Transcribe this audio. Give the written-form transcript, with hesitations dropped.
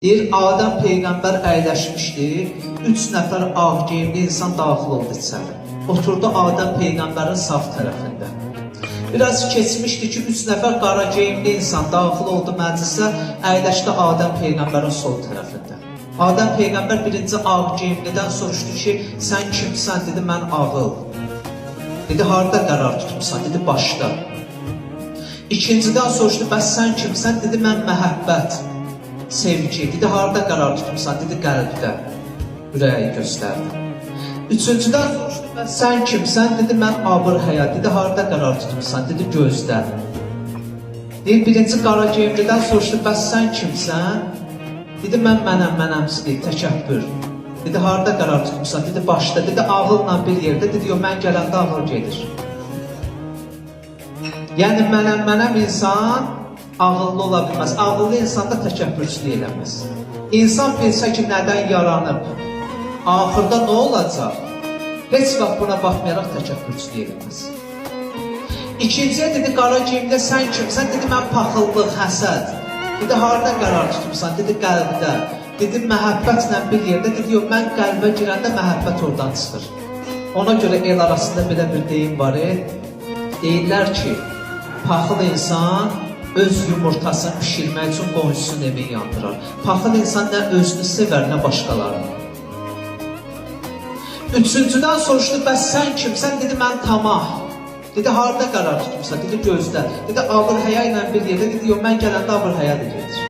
Deyir, Adəm Peyğəmbər əyləşmişdi, 3 nəfər ağ geyimli insan daxil oldu içəri. Oturdu Adəm Peyğəmbərin sağ tərəfində. Biraz keçmişdi ki, 3 nəfər qara geyimli insan daxil oldu məclisə, əyləşdi Adəm Peyğəmbərin sol tərəfində. Adəm Peyğəmbər birinci ağ geyimlidən soruşdu ki, sən kimsən? Dedi, mən ağıl. Dedi, harada qərar tutmuşsan? Dedi, başda. İkincidən soruşdu, bəs sən kimsən? Dedi, mən məhəbbət. Sevgi. Dedi, harada qərar tutmuşsan? Dedi, qəlbdə. Ürəyi göstərdi. Üçüncüdən soruşdu, bəs sən kimsən? Dedi, mən abır həyat. Dedi, harada qərar tutmuşsan? Dedi, gözdə. Deyir, birinci qara geyimlidən soruşdu, bəs sən kimsən? Dedi, mənəmsizlik, təkəbbür. Dedi, harada qərar tutmuşsan? Dedi, başda. Dedi, ağılla bir yerdə. Dedi, yox, mən gələndə ağıl gedir. Yəni, mənəm insan ağıllı ola bilməz. Ağıllı insan da təkəbbürçülük eləməz. İnsan bilsə ki, nədən yaranıb, axırda nə olacaq? Heç vaxt buna baxmayaraq təkəbbürçülük eləməz. İkinciyə dedi, qara geyimdə sən kimsən? Dedi, mən paxıllıq, həsəd. Dedi, harada qərar tutmuşsan? Dedi, qəlbdə. Dedi, məhəbbətlə bir yerdə. Dedi, yox, mən qəlbə girəndə məhəbbət oradan çıxır. Ona görə el arasında belə bir deyim var. Deyirlər ki, paxıl insan öz yumurtasını pişirmək üçün qonşusunun evini yandırar. Paxıl insan nə özünü sevər, nə başqalarını. Üçüncüdən soruşdu, bəs sən kimsən? Dedi, mən tamah. Dedi, harada qərar tutmuşsan? Dedi, gözdə. Dedi, ağır həya ilə bir yerdə. Dedi, yox, mən gələndə ağır həya da gedir.